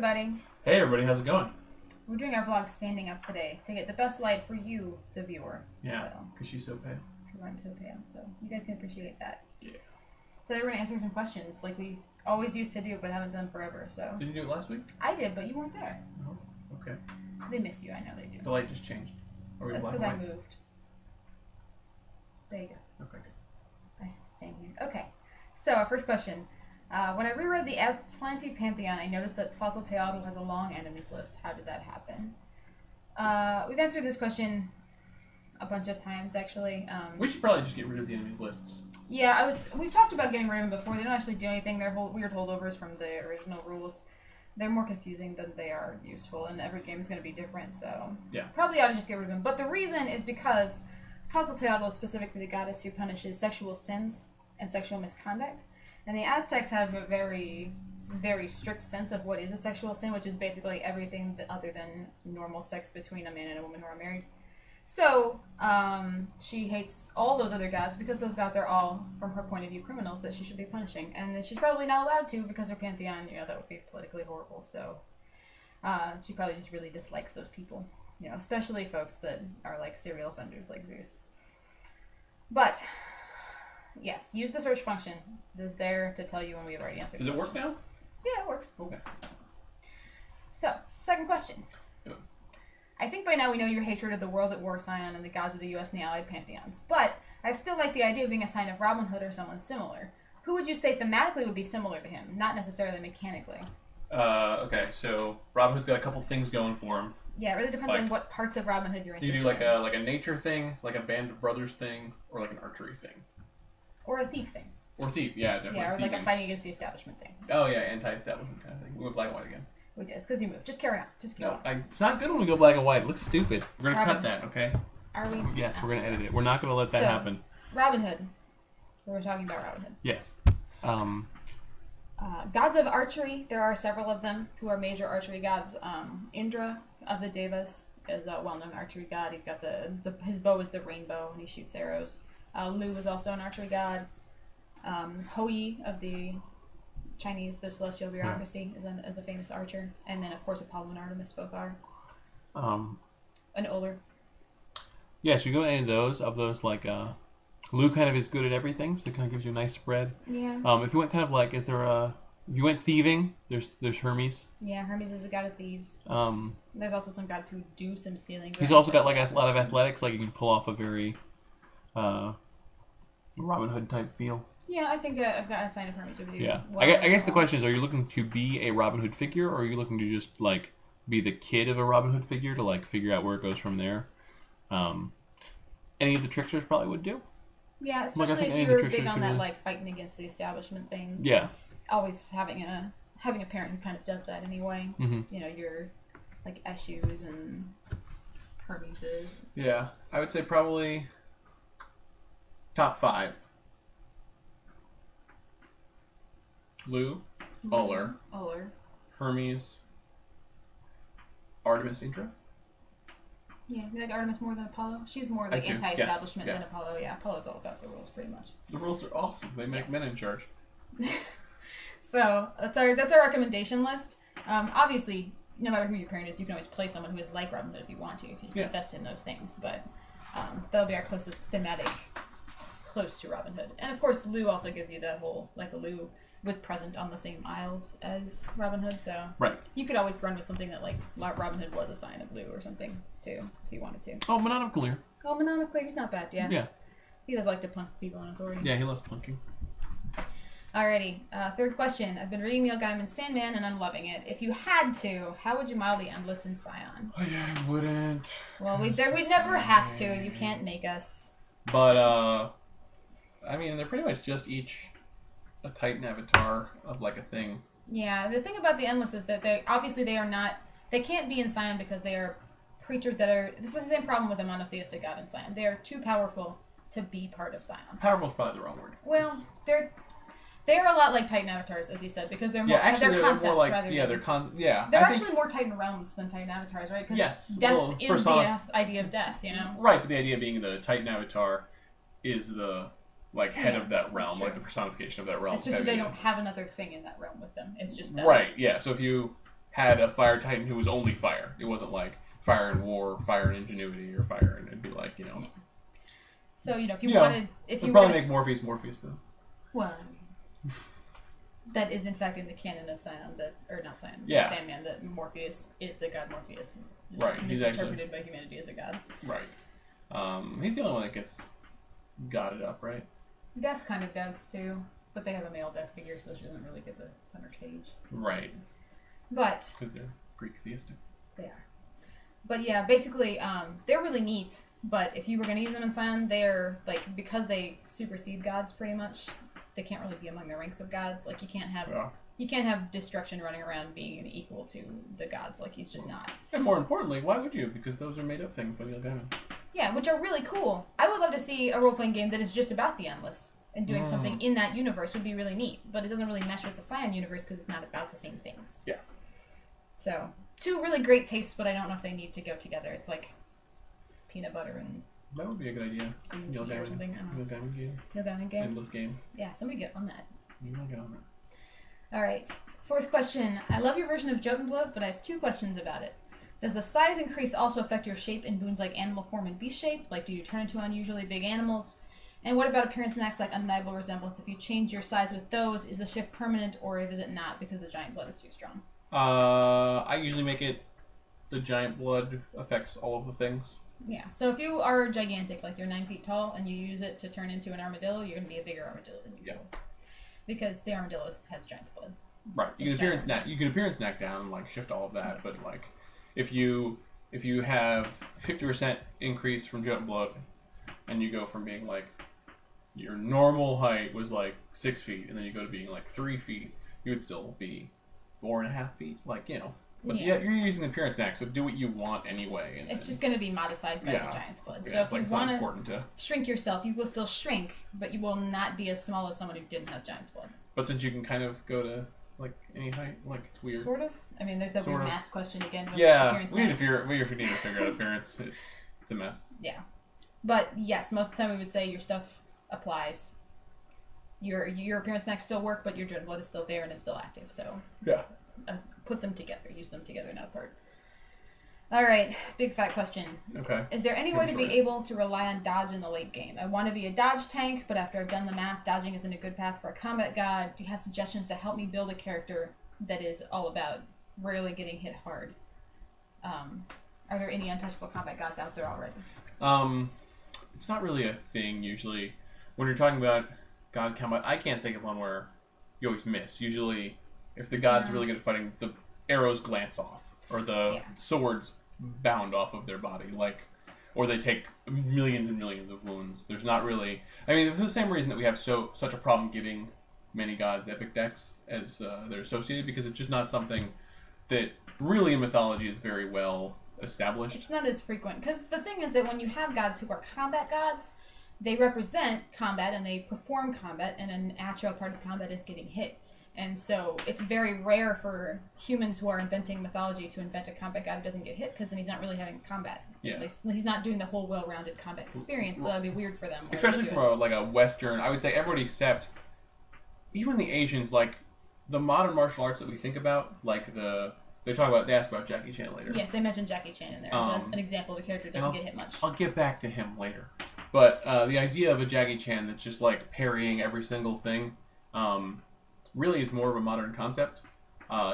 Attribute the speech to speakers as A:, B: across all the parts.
A: everybody.
B: Hey everybody, how's it going?
A: We're doing our vlog standing up today to get the best light for you, the viewer.
B: Yeah, because she's so pale.
A: Because I'm so pale, so you guys can appreciate that.
B: Yeah.
A: Today we're going to answer some questions like we always used to do but haven't done forever, so...
B: Did you do it last week?
A: I did, but you weren't there.
B: Oh, okay.
A: They miss you, I know they do.
B: The light just changed.
A: That's because I moved. There you go.
B: Okay, good.
A: I have to stand here. Okay, so our first question. When I reread the Aztlanti pantheon, I noticed that Tlazolteotl has a long enemies list. How did that happen? We've answered this question a bunch of times, actually.
B: We should probably just get rid of the enemies lists.
A: Yeah, we've talked about getting rid of them before. They don't actually do anything. They're weird holdovers from the original rules. They're more confusing than they are useful, and every game is going to be different, so...
B: Yeah.
A: Probably ought to just get rid of them. But the reason is because Tlazolteotl is specifically the goddess who punishes sexual sins and sexual misconduct. And the Aztecs have a very, very strict sense of what is a sexual sin, which is basically everything other than normal sex between a man and a woman who are married. So, she hates all those other gods because those gods are all, from her point of view, criminals that she should be punishing. And that she's probably not allowed to because her pantheon, that would be politically horrible. So, she probably just really dislikes those people. Especially folks that are like serial offenders like Zeus. But... yes, use the search function. It is there to tell you when we have already answered.
B: Does it work now?
A: Yeah, it works.
B: Okay.
A: So, second question.
B: Yeah.
A: I think by now we know your hatred of the world at War Scion and the gods of the U.S. and the allied pantheons, but I still like the idea of being a Scion of Robin Hood or someone similar. Who would you say thematically would be similar to him, not necessarily mechanically?
B: Okay, so Robin Hood's got a couple things going for him.
A: Yeah, it really depends on what parts of Robin Hood you're interested in.
B: You do like a nature thing, like a band of brothers thing, or like an archery thing.
A: Or a thief thing.
B: Or thief, yeah, definitely.
A: Yeah, or like a fighting against the establishment thing.
B: Oh, yeah, anti-establishment kind of thing. We went black and white again.
A: We did. It's because you moved. Just carry on. Just keep on.
B: It's not good when we go black and white. It looks stupid. We're going to cut that, okay?
A: Are we?
B: Yes, we're going to edit it. We're not going to let that happen.
A: Robin Hood. We were talking about Robin Hood.
B: Yes.
A: Gods of archery. There are several of them who are major archery gods. Indra of the Devas is a well-known archery god. He's got his bow is the rainbow, and he shoots arrows. Lu is also an archery god. Hou of the Chinese, the celestial bureaucracy, is a famous archer. And then, of course, Apollo and Artemis both are. An Uller.
B: Yeah, so you go to any of those, like, Lu kind of is good at everything, so it kind of gives you a nice spread.
A: Yeah.
B: If you went kind of like, if you went thieving, there's Hermes.
A: Yeah, Hermes is a god of thieves. There's also some gods who do some stealing.
B: He's also got, like, a lot of athletics, like, you can pull off a very, Robin Hood type feel.
A: Yeah, I think I've got a Scion of Hermes would be.
B: Yeah, I guess the question is: are you looking to be a Robin Hood figure, or are you looking to just like be the kid of a Robin Hood figure to like figure out where it goes from there? Any of the tricksters probably would do.
A: Yeah, especially if you're big on that like fighting against the establishment thing.
B: Yeah.
A: Always having a parent who kind of does that anyway.
B: Mm-hmm.
A: Your like Eshu's and Hermeses.
B: Yeah, I would say probably top 5. Lu, Uller, Hermes, Artemis, Indra.
A: Yeah, you like Artemis more than Apollo? She's more like anti-establishment than Apollo. Yeah, Apollo's all about the rules, pretty much.
B: The rules are awesome. They make men in charge.
A: So that's our recommendation list. Obviously, no matter who your parent is, you can always play someone who is like Robin Hood if you want to, if you just invest in those things. But that'll be our closest thematic close to Robin Hood. And of course, Lu also gives you that whole like a Lu with present on the same isles as Robin Hood, so you could always run with something that like Robin Hood was a Scion of Lu or something too, if you wanted to.
B: Oh, Manon of Clear.
A: Oh, Manon of Clear, he's not bad, yeah.
B: Yeah.
A: He does like to punk people in authority.
B: Yeah, he loves punking.
A: Alrighty, third question. I've been reading Neil Gaiman's Sandman and I'm loving it. If you had to, how would you model the Endless in Scion?
B: I wouldn't.
A: Well, we'd never have to. You can't make us.
B: But, I mean, they're pretty much just each a Titan avatar of like a thing.
A: Yeah, the thing about the Endless is that they can't be in Scion because they are creatures that are, this is the same problem with the monotheistic god in Scion. They are too powerful to be part of Scion.
B: Powerful is probably the wrong word.
A: Well, they're a lot like Titan avatars, as you said, because they're more, they're concepts more like, rather than... They're actually more Titan realms than Titan avatars, right? Because death is the idea of death,
B: Right, but the idea being the Titan avatar is the head of that realm, like the personification of that realm.
A: It's just that they don't have another thing in that realm with them. It's just that.
B: Right, yeah. So if you had a fire titan who was only fire. It wasn't like fire and war, fire and ingenuity, or fire and it'd be like, you know.
A: Yeah. So, if you wanted... if you
B: probably make Morpheus, though.
A: Well, that is in fact in the canon of Scion, not Scion, Sandman, that Morpheus is the god Morpheus.
B: Right.
A: He's misinterpreted by humanity as a god.
B: Right. He's the only one that gets godded up, right?
A: Death kind of does, too. But they have a male death figure, so she doesn't really get the center stage.
B: Right.
A: But...
B: because they're Greek theistic.
A: They are. But yeah, basically, they're really neat, but if you were going to use them in Scion, they're, like, because they supersede gods pretty much, they can't really be among the ranks of gods. Like, you can't have destruction running around being equal to the gods. Like, he's just not.
B: And more importantly, why would you? Because those are made up things by Neil Gaiman.
A: Yeah, which are really cool. I would love to see a role-playing game that is just about the Endless, and doing something in that universe would be really neat. But it doesn't really mesh with the Scion universe because it's not about the same things.
B: Yeah.
A: So, two really great tastes, but I don't know if they need to go together. It's like peanut butter and...
B: That would be a good idea.
A: Green tea or something. I don't know.
B: Neil Gaiman game.
A: Neil Gaiman game?
B: Endless game.
A: Yeah, somebody get on that.
B: You might get on that.
A: Alright. Fourth question. I love your version of Jotunblut, but I have two questions about it. Does the size increase also affect your shape in boons like animal form and beast shape? Like, do you turn into unusually big animals? And what about appearance knacks like Undeniable Resemblance? If you change your size with those, is the shift permanent, or is it not because the giant blood is too strong?
B: I usually make it the giant blood affects all of the things.
A: Yeah, so if you are gigantic, like you're 9 feet tall, and you use it to turn into an armadillo, you're going to be a bigger armadillo than usual. Yeah. Because the armadillo has giant's blood.
B: Right. You can appearance knack down and like shift all of that, but like if you have 50% increase from Jotunblut and you go from being like your normal height was like 6 feet and then you go to being like 3 feet, you would still be 4.5 feet. Like, you know. But yeah, you're using the appearance knack, so do what you want anyway. And
A: it's just going to be modified by the giant's blood.
B: Yeah,
A: so if you want
B: to
A: shrink yourself, you will still shrink, but you will not be as small as someone who didn't have giant's blood.
B: But since you can kind of go to like any height, like it's weird.
A: Sort of. I mean, there's that weird mass question again. With
B: appearance
A: weird
B: if you need to figure out appearance, it's a mess. Yeah,
A: but yes, most of the time we would say your stuff applies. Your appearance knacks still work, but your Jotunblut blood is still there and it's still active. So
B: yeah.
A: Put them together. Use them together, not apart. All right, big fat question.
B: Okay.
A: Is there any way to be able to rely on dodge in the late game? I want to be a dodge tank, but after I've done the math, dodging isn't a good path for a combat god. Do you have suggestions to help me build a character that is all about rarely getting hit hard? Are there any untouchable combat gods out there already?
B: It's not really a thing usually. When you're talking about god combat, I can't think of one where you always miss. Usually, if the god's really good at fighting, the arrows glance off, or the swords bound off of their body, or they take millions and millions of wounds. There's not really... I mean, it's the same reason that we have such a problem giving many gods epic decks as they're associated, because it's just not something that really in mythology is very well established.
A: It's not as frequent, because the thing is that when you have gods who are combat gods, they represent combat and they perform combat, and a natural part of combat is getting hit. And so it's very rare for humans who are inventing mythology to invent a combat god who doesn't get hit, because then he's not really having combat.
B: Yeah.
A: He's not doing the whole well-rounded combat experience, so that'd be weird for them.
B: Especially from a Western, I would say everybody except even the Asians, like the modern martial arts that we think about, like they ask about Jackie Chan later.
A: Yes, they mentioned Jackie Chan in there as an example of a character who doesn't get hit much.
B: I'll get back to him later. But the idea of a Jackie Chan that's just like parrying every single thing, really is more of a modern concept.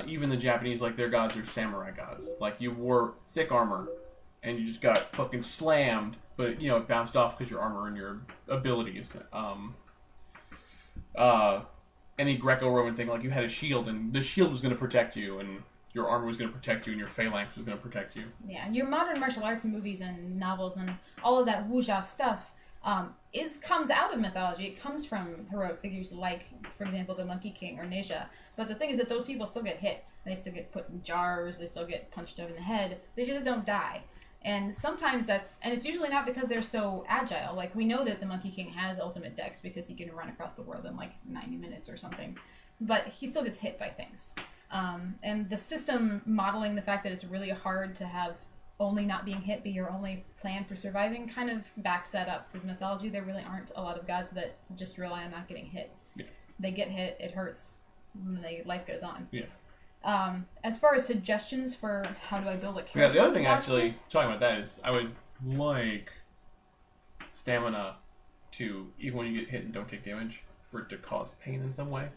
B: Even the Japanese, like their gods are samurai gods. Like you wore thick armor and you just got fucking slammed, but it bounced off because your armor and your abilities. Any Greco-Roman thing, like you had a shield and the shield was going to protect you and your armor was going to protect you and your phalanx was going to protect you.
A: Yeah, your modern martial arts movies and novels and all of that wuxia stuff comes out of mythology. It comes from heroic figures like, for example, the Monkey King or Neja. But the thing is that those people still get hit. They still get put in jars. They still get punched over the head. They just don't die. And sometimes it's usually not because they're so agile. Like, we know that the Monkey King has ultimate dex because he can run across the world in like 90 minutes or something. But he still gets hit by things. And the system modeling the fact that it's really hard to have only not being hit be your only plan for surviving kind of backs that up, because mythology there really aren't a lot of gods that just rely on not getting hit.
B: Yeah.
A: They get hit, it hurts, and life goes on.
B: Yeah.
A: As far as suggestions for how do I build a character,
B: Yeah, the other thing actually, talking about that is, I would like stamina to, even when you get hit and don't take damage, for it to cause pain in some way.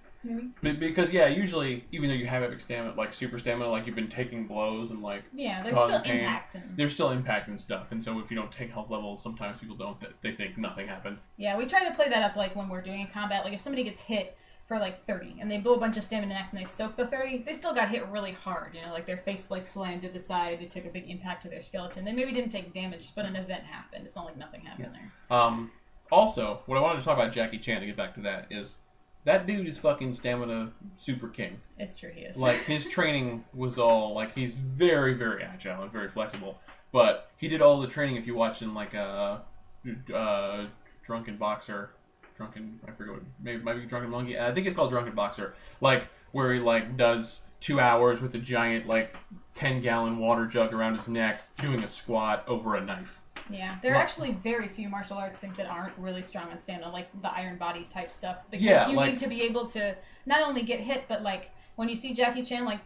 A: Maybe?
B: Because, yeah, usually, even though you have epic stamina, like super stamina, like you've been taking blows and like
A: there's still
B: pain,
A: impact.
B: There's still impact and stuff, and so if you don't take health levels, sometimes people don't, they think nothing happened.
A: Yeah, we try to play that up like when we're doing a combat. Like if somebody gets hit for like 30 and they blow a bunch of stamina next and they soak the 30, they still got hit really hard. You know, like their face like slammed to the side, they took a big impact to their skeleton. They maybe didn't take damage, but an event happened. It's not like nothing happened there.
B: Also, what I wanted to talk about Jackie Chan, to get back to that, is that dude is fucking stamina super king.
A: It's true, he is.
B: Like, his training was all, like, he's very, very agile and very flexible. But he did all the training, if you watch in, like, Drunken Boxer. I forget what, maybe it might be Drunken Monkey. I think it's called Drunken Boxer. Like, where he, like, does 2 hours with a giant, like, 10-gallon water jug around his neck, doing a squat over a knife.
A: Yeah, there are actually very few martial arts things that aren't really strong on stamina, like the Iron Bodies type stuff. Because you need to be able to not only get hit, but like when you see Jackie Chan like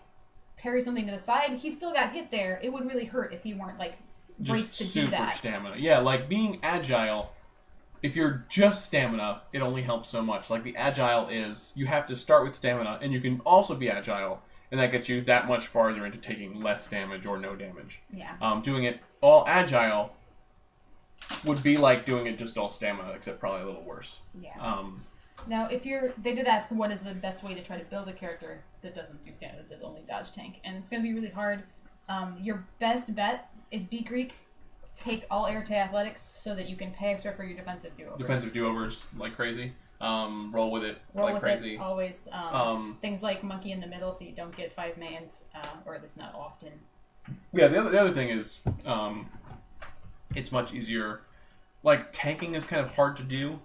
A: parry something to the side, he still got hit there. It would really hurt if he weren't like braced to do that.
B: Super stamina. Yeah, like being agile, if you're just stamina, it only helps so much. Like the agile is, you have to start with stamina, and you can also be agile, and that gets you that much farther into taking less damage or no damage.
A: Yeah.
B: Doing it all agile would be like doing it just all stamina, except probably a little worse.
A: Yeah. Now, they did ask what is the best way to try to build a character that doesn't do stamina, that does only dodge tank, and it's going to be really hard. Your best bet is be Greek, take all air to athletics so that you can pay extra for your defensive do-overs.
B: Defensive do-overs like crazy. Roll with it
A: Roll
B: like
A: with
B: crazy.
A: It, always. Things like monkey in the middle so you don't get 5 mans, or at least not often.
B: Yeah, the other thing is, it's much easier. Like, tanking is kind of hard to do.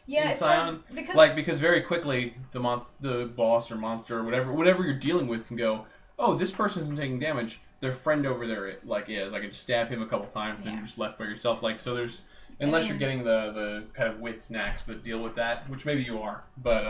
A: Yeah,
B: it's Scion.
A: hard
B: because very quickly the boss or monster or whatever you're dealing with can go, oh, this person's taking damage. Their friend over there is. I can just stab him a couple times and you're just left by yourself. Like, so there's, unless you're getting the kind of wits knacks that deal with that, which maybe you are, but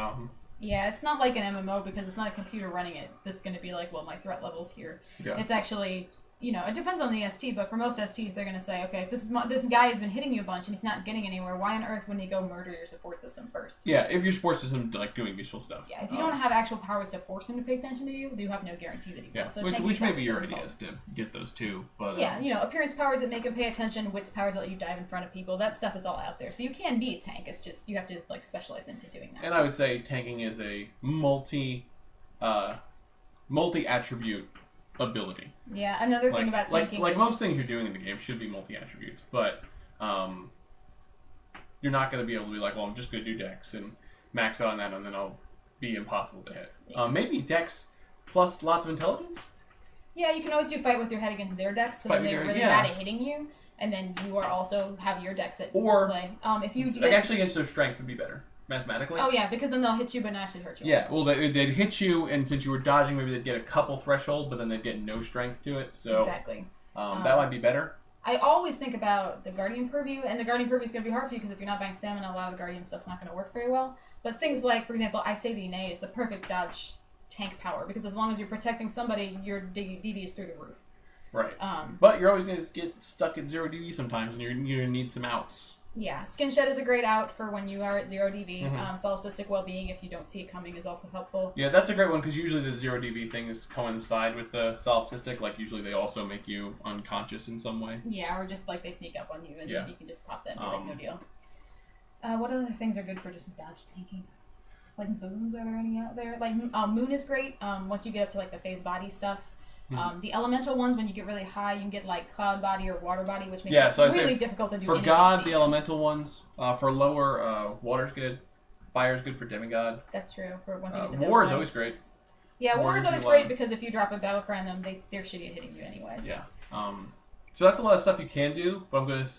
A: yeah, it's not like an MMO because it's not a computer running it that's going to be like, well, my threat level's here.
B: Yeah.
A: It's actually, it depends on the ST, but for most STs, they're going to say, okay, if this guy has been hitting you a bunch and he's not getting anywhere, why on earth wouldn't he go murder your support system first?
B: Yeah, if your support system like doing useful stuff.
A: Yeah, if you don't have actual powers to force him to pay attention to you, you have no guarantee that he will.
B: Yeah,
A: So
B: which may be your idea is to get those too. But
A: yeah, appearance powers that make him pay attention, wits powers that let you dive in front of people, that stuff is all out there. So you can be a tank, it's just you have to like specialize into doing that.
B: And I would say tanking is a multi-attribute ability.
A: Yeah, another thing about tanking
B: like
A: is,
B: most things you're doing in the game should be multi-attributes, but you're not going to be able to be like, well, I'm just going to do dex and max out on that, and then I'll be impossible to hit.
A: Yeah.
B: Maybe dex plus lots of intelligence?
A: Yeah, you can always do fight with your head against their dex, so then they're really bad at hitting you, and then you are also have your dex at play. If you do
B: actually against their strength would be better. Mathematically?
A: Oh, yeah, because then they'll hit you but not actually hurt you.
B: Yeah, well, they'd hit you, and since you were dodging, maybe they'd get a couple threshold, but then they'd get no strength to it, so...
A: Exactly.
B: That might be better.
A: I always think about the Guardian Purview, and the Guardian Purview is going to be hard for you, because if you're not buying stamina, a lot of the Guardian stuff's not going to work very well. But things like, for example, I Say Thee Nay is the perfect dodge tank power, because as long as you're protecting somebody, your DV is through the roof.
B: Right. But you're always going to get stuck at 0 DV sometimes, and you're going to need some outs.
A: Yeah, Skin Shed is a great out for when you are at 0 DV. Solipsistic Well-Being, if you don't see it coming, is also helpful.
B: Yeah, that's a great one, because usually the 0 DV things coincide with the solipsistic. Like, usually they also make you unconscious in some way.
A: Yeah, or just, like, they sneak up on you, and you can just pop that and be like, no deal. What other things are good for just dodge tanking? Like, boons, are there any out there? Like, Moon is great, once you get up to, like, the phase body stuff. The elemental ones, when you get really high, you can get like cloud body or water body, which makes it really difficult to do.
B: For God, the elemental ones. For lower, water's good. Fire's good for demigod.
A: That's true. For once you get to
B: War is always great.
A: Yeah, War is always great because if you drop a battle cry on them, they're shitty at hitting you anyways.
B: Yeah. So that's a lot of stuff you can do, but I'm going to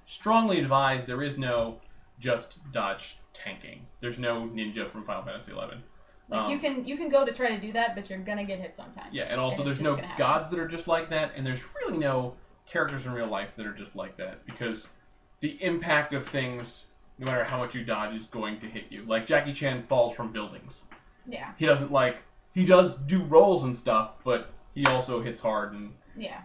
B: strongly advise there is no just dodge tanking. There's no ninja from Final Fantasy XI.
A: Like you can go to try to do that, but you're gonna get hit sometimes.
B: Yeah, and also there's no gods that are just like that, and there's really no characters in real life that are just like that, because the impact of things, no matter how much you dodge, is going to hit you. Like Jackie Chan falls from buildings.
A: Yeah.
B: He he does do rolls and stuff, but he also hits hard and
A: yeah,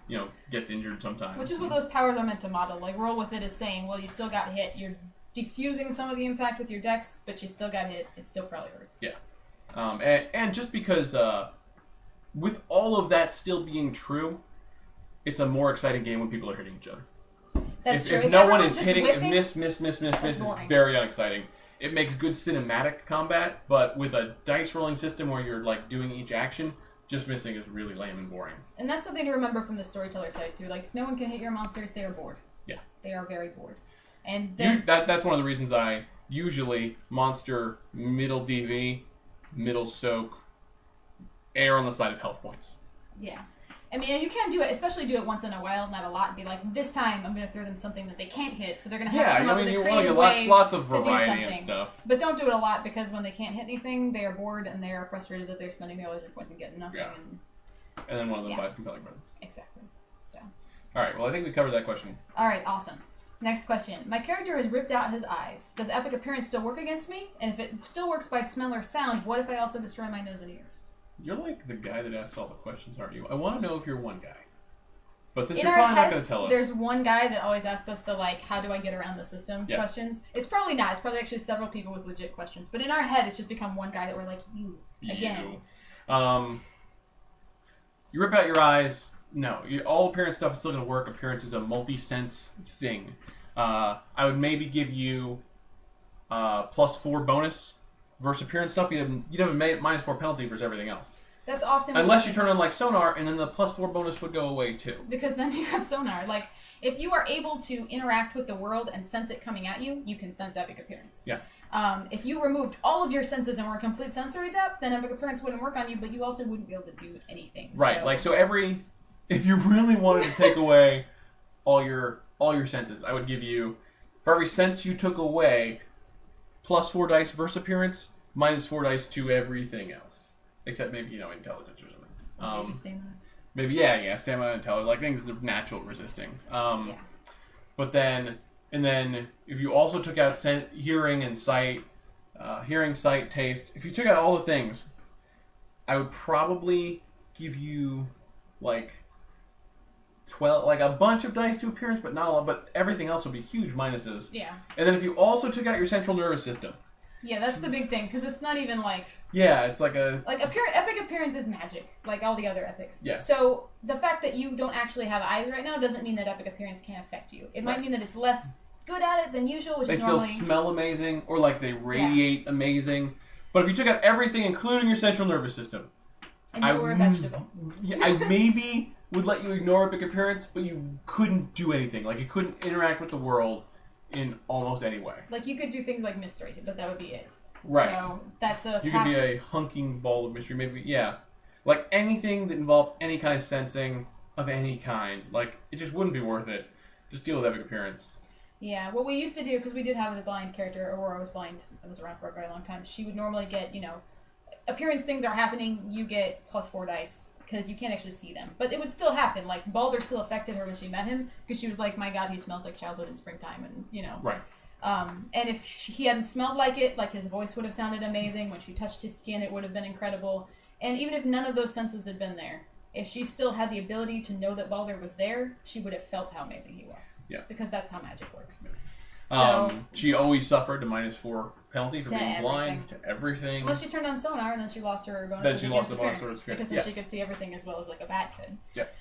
B: gets injured sometimes.
A: Which is what those powers are meant to model. Like roll with it is saying, well, you still got hit. You're diffusing some of the impact with your dex, but you still got hit. It still probably hurts.
B: Yeah, and just because with all of that still being true, it's a more exciting game when people are hitting each other.
A: That's true.
B: If no one is hitting,
A: whiffing,
B: miss, it's very unexciting. It makes good cinematic combat, but with a dice rolling system where you're like doing each action, just missing is really lame and boring.
A: And that's something to remember from the storyteller side too. Like if no one can hit your monsters, they are bored.
B: Yeah.
A: They are very bored. And then,
B: that's one of the reasons I usually monster middle DV, middle soak, err on the side of health points.
A: Yeah. I mean, you can do it, especially do it once in a while, not a lot, and be like, this time I'm going to throw them something that they can't hit, so they're going to have to come up with a creative way
B: lots of
A: to do
B: variety
A: something.
B: and stuff.
A: But don't do it a lot, because when they can't hit anything, they are bored and they are frustrated that they're spending their leisure points and getting nothing.
B: Yeah. And then one of them buys compelling reasons.
A: Exactly. So.
B: All right. Well, I think we covered that question.
A: All right. Awesome. Next question. My character has ripped out his eyes. Does epic appearance still work against me? And if it still works by smell or sound, what if I also destroy my nose and ears?
B: You're like the guy that asks all the questions, aren't you? I want to know if you're one guy. But since
A: In
B: you're
A: our
B: probably not going
A: heads,
B: to tell us.
A: there's one guy that always asks us the, like, how do I get around the system questions. It's probably not. It's probably actually several people with legit questions. But in our head, it's just become one guy that we're like, you, again.
B: You rip out your eyes. No. All appearance stuff is still going to work. Appearance is a multi-sense thing. I would maybe give you +4 bonus versus appearance stuff. You'd have a -4 penalty versus everything else.
A: That's often
B: unless you turn on like sonar, and then the +4 bonus would go away too.
A: Because then you have sonar. Like if you are able to interact with the world and sense it coming at you, you can sense epic appearance.
B: Yeah.
A: If you removed all of your senses and were a complete sensory depth, then epic appearance wouldn't work on you, but you also wouldn't be able to do anything.
B: Right. So if you really wanted to take away all your senses, I would give you, for every sense you took away, +4 dice versus appearance, -4 dice to everything else. Except maybe, intelligence or something.
A: Maybe stamina.
B: Maybe, stamina and intelligence, like things that are natural resisting. But then if you also took out hearing and sight, hearing, sight, taste, if you took out all the things, I would probably give you like 12, like a bunch of dice to appearance, but not a lot, but everything else would be huge minuses.
A: Yeah.
B: And then if you also took out your central nervous system.
A: Yeah, that's the big thing, because it's not even like...
B: Yeah, it's like
A: epic appearance is magic, like all the other epics.
B: Yes.
A: So the fact that you don't actually have eyes right now doesn't mean that epic appearance can't affect you. It might mean that it's less good at it than usual, which is normally...
B: They still smell amazing, or like they radiate amazing. But if you took out everything, including your central nervous system...
A: And you were a vegetable.
B: Yeah, I maybe would let you ignore epic appearance, but you couldn't do anything. Like, you couldn't interact with the world in almost any way.
A: Like, you could do things like mystery, but that would be it.
B: Right.
A: So, that's a...
B: You could be a hunking ball of mystery, maybe, yeah. Like, anything that involved any kind of sensing of any kind. Like, it just wouldn't be worth it. Just deal with epic appearance.
A: Yeah, what we used to do, because we did have a blind character, Aurora was blind, I was around for a very long time, she would normally get, appearance things are happening, you get +4 dice, because you can't actually see them. But it would still happen. Like, Baldur still affected her when she met him, because she was like, my god, he smells like childhood in springtime, and,
B: Right.
A: And if he hadn't smelled like it, like, his voice would have sounded amazing. When she touched his skin, it would have been incredible. And even if none of those senses had been there, if she still had the ability to know that Baldur was there, she would have felt how amazing he was.
B: Yeah.
A: Because that's how magic works. So,
B: she always suffered a -4 penalty for being
A: everything.
B: blind to everything.
A: Unless she turned on sonar, and then she lost her bonus.
B: Then she lost the bonus for
A: appearance, because then she could see everything as well as like a bat could.
B: Yep.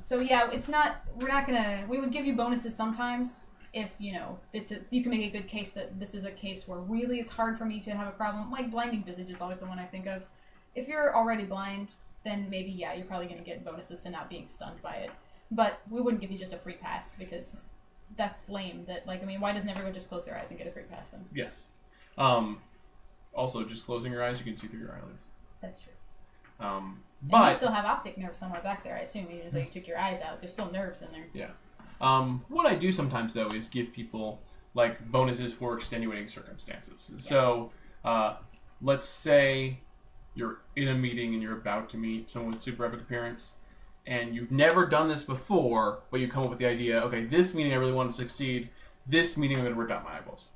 A: So yeah, it's not. We're not gonna. We would give you bonuses sometimes if you can make a good case that this is a case where really it's hard for me to have a problem. Like blinding visage is always the one I think of. If you're already blind, then maybe you're probably gonna get bonuses to not being stunned by it. But we wouldn't give you just a free pass because that's lame. Why doesn't everyone just close their eyes and get a free pass then?
B: Yes. Also, just closing your eyes, you can see through your eyelids.
A: That's true.
B: But
A: and you still have optic nerves somewhere back there, I assume, even though you took your eyes out. There's still nerves in there.
B: Yeah. What I do sometimes, though, is give people, like, bonuses for extenuating circumstances. Yes. So, let's say you're in a meeting and you're about to meet someone with super epic appearance, and you've never done this before, but you come up with the idea, okay, this meeting I really want to succeed, this meeting I'm going to rip out my eyeballs.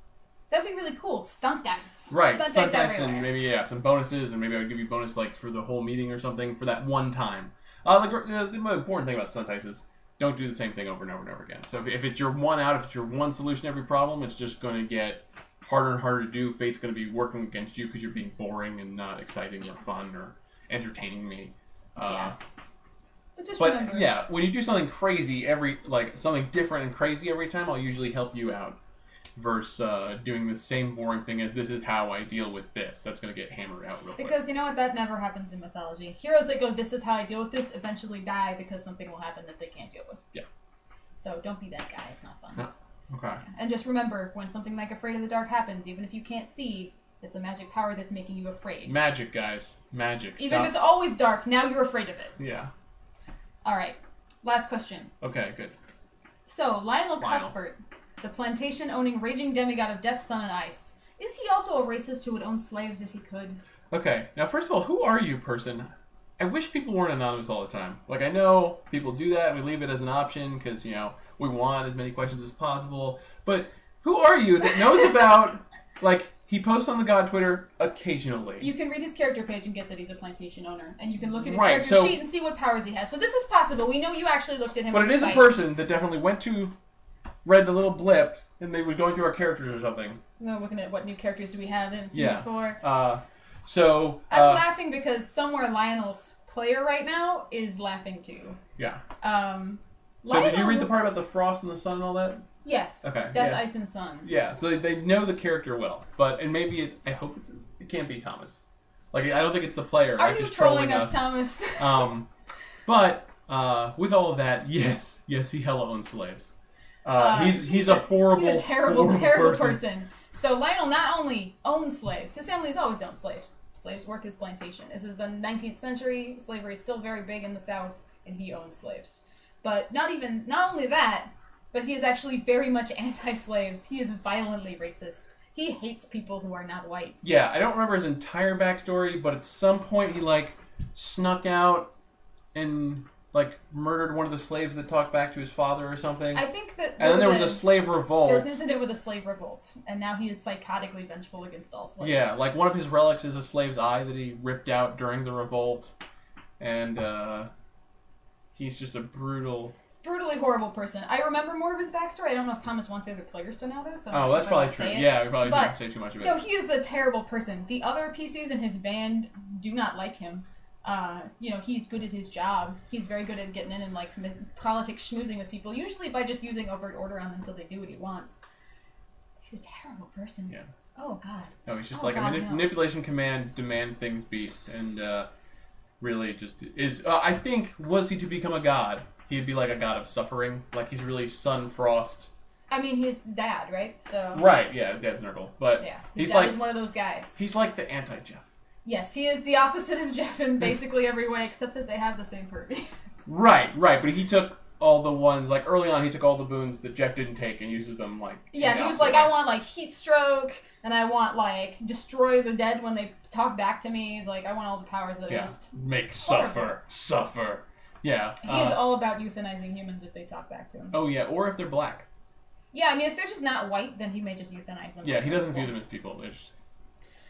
A: That'd be really cool. Stunt dice.
B: Right,
A: Stunt
B: stunt dice
A: everywhere.
B: and maybe some bonuses, and maybe I would give you bonus like for the whole meeting or something for that one time. The most important thing about stunt dice is don't do the same thing over and over and over again. So if it's your one out, if it's your one solution to every problem, it's just going to get harder and harder to do. Fate's going to be working against you because you're being boring and not exciting or fun or entertaining me.
A: But remember.
B: Yeah, when you do something crazy something different and crazy every time, I'll usually help you out. Versus doing the same boring thing as this is how I deal with this. That's going to get hammered out real quick.
A: Because you know what? That never happens in mythology. Heroes that go, this is how I deal with this, eventually die because something will happen that they can't deal with.
B: Yeah.
A: So don't be that guy. It's not fun.
B: No. Okay.
A: And just remember, when something like Afraid of the Dark happens, even if you can't see, it's a magic power that's making you afraid.
B: Magic, guys. Magic.
A: Even if it's always dark, now you're afraid of it.
B: Yeah.
A: Alright. Last question.
B: Okay, good.
A: So, Lionel Cuthbert, the plantation-owning raging demigod of death, sun, and ice. Is he also a racist who would own slaves if he could?
B: Okay, now first of all, who are you, person? I wish people weren't anonymous all the time. Like, I know people do that, and we leave it as an option, because, we want as many questions as possible. But who are you that knows about, he posts on the God Twitter occasionally.
A: You can read his character page and get that he's a plantation owner. And you can look at his character sheet and see what powers he has. So this is possible. We know you actually looked at him.
B: But it is a person that definitely read the little blip, and they was going through our characters or something.
A: No, looking at what new characters do we have that haven't seen before.
B: I'm
A: laughing because somewhere Lionel's player right now is laughing too.
B: Yeah. So
A: Lionel,
B: did you read the part about the frost and the sun and all that?
A: Yes.
B: Okay.
A: Death, Ice, and Sun.
B: Yeah, so they know the character well. And maybe I hope it can't be Thomas. I don't think it's the player.
A: Are you trolling us, Thomas?
B: But with all of that, yes, he hella owns slaves. He's a horrible,
A: he's a terrible
B: person.
A: person. So Lionel not only owns slaves, his family has always owned slaves. Slaves work his plantation. This is the 19th century. Slavery is still very big in the South, and he owns slaves. But not only that, but he is actually very much anti-slaves. He is violently racist. He hates people who are not white.
B: Yeah, I don't remember his entire backstory, but at some point he snuck out and murdered one of the slaves that talked back to his father or something.
A: I think that.
B: And then there was a slave revolt.
A: There was an incident with a slave revolt, and now he is psychotically vengeful against all slaves.
B: Yeah, one of his relics is a slave's eye that he ripped out during the revolt, and he's just a brutally
A: horrible person. I remember more of his backstory. I don't know if Thomas wants the other players to know this. So
B: that's probably true. Yeah, we probably didn't say too much of it.
A: No, he is a terrible person. The other PCs in his band do not like him. He's good at his job. He's very good at getting in and politics schmoozing with people, usually by just using overt order on them until they do what he wants. He's a terrible person.
B: Yeah.
A: Oh God.
B: No, he's just manipulation command, demand things beast, and really just is. I think was he to become a god, he'd be like a god of suffering. He's really Sun Frost.
A: I mean, his dad, right? So.
B: Right. Yeah, his dad's Nurgle, but
A: yeah,
B: he's
A: dad is one of those guys.
B: He's like the anti-Jeff.
A: Yes, he is the opposite of Jeff in basically every way, except that they have the same purviews.
B: Right, but he took all the ones, early on he took all the boons that Jeff didn't take and uses them,
A: Yeah, he was I want, heat stroke, and I want, destroy the dead when they talk back to me, I want all the powers that are just
B: make
A: horrible.
B: suffer. Yeah.
A: He is all about euthanizing humans if they talk back to him.
B: Oh, yeah, or if they're black.
A: Yeah, I mean, if they're just not white, then he may just euthanize them.
B: Yeah, he doesn't view them as people.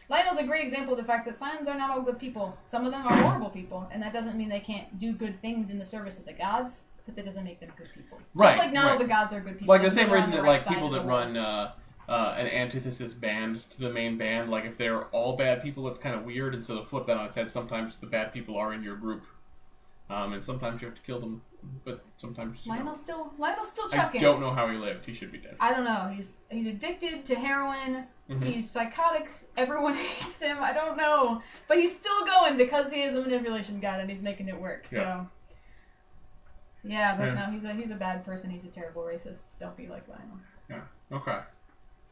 A: Lionel's a great example of the fact that Scions are not all good people. Some of them are horrible people, and that doesn't mean they can't do good things in the service of the gods, but that doesn't make them good people.
B: Right.
A: Just not all the gods are good people.
B: The same reason that people that run an antithesis band to the main band, if they're all bad people, it's kind of weird, and so to flip that on its head, sometimes the bad people are in your group, and sometimes you have to kill them, but sometimes
A: Lionel's still trucking.
B: I don't know how he lived. He should be dead.
A: I don't know. He's addicted to heroin. Mm-hmm. He's psychotic. Everyone hates him. I don't know. But he's still going because he is a manipulation god and he's making it work. So, no, he's a bad person. He's a terrible racist. Don't be like Lionel.
B: Yeah. Okay.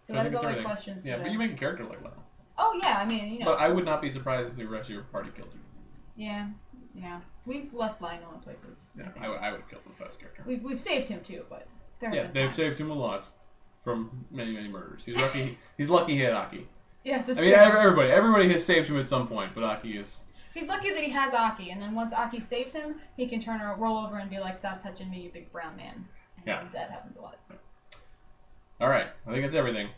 A: So that is all our questions
B: today. But you make a character like Lionel.
A: Oh, yeah. I mean,
B: But I would not be surprised if the rest of your party killed you.
A: Yeah. We've left Lionel in places.
B: Yeah, I would have killed him if I was a character.
A: We've saved him too, but
B: they've saved him a lot from many, many murders. He's lucky. He's lucky he had Aki.
A: Yes, that's true.
B: Everybody has saved him at some point, but Aki is.
A: He's lucky that he has Aki, and then once Aki saves him, he can roll over and be like, "Stop touching me, you big brown man." And that happens a lot.
B: All right, I think that's everything.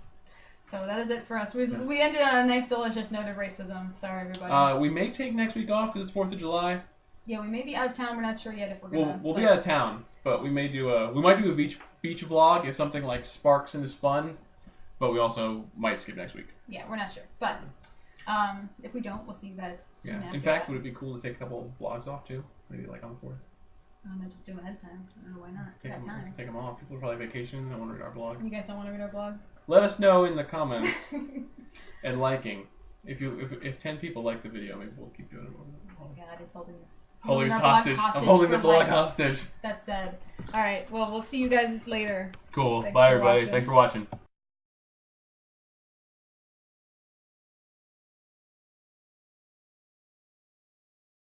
A: So that is it for us. We ended on a nice, delicious note of racism. Sorry, everybody.
B: We may take next week off because it's 4th of July.
A: Yeah, we may be out of town. We're not sure yet if we're gonna.
B: We'll be out of town, but we may do we might do a beach vlog if something like sparks and is fun. But we also might skip next week.
A: Yeah, we're not sure. But if we don't, we'll see you guys soon after.
B: In fact, would it be cool to take a couple vlogs off too? Maybe like on the 4th.
A: No, just do it ahead of time. I don't know why not.
B: Take them off. People are probably vacationing. They want to read our blog.
A: You guys don't want to read our blog?
B: Let us know in the comments and liking. If 10 people like the video, maybe we'll keep doing it.
A: Oh my God, he's holding this.
B: Holding us hostage. I'm holding the blog hostage.
A: That's sad. All right. Well, we'll see you guys later.
B: Cool. Bye, everybody. Thanks for watching.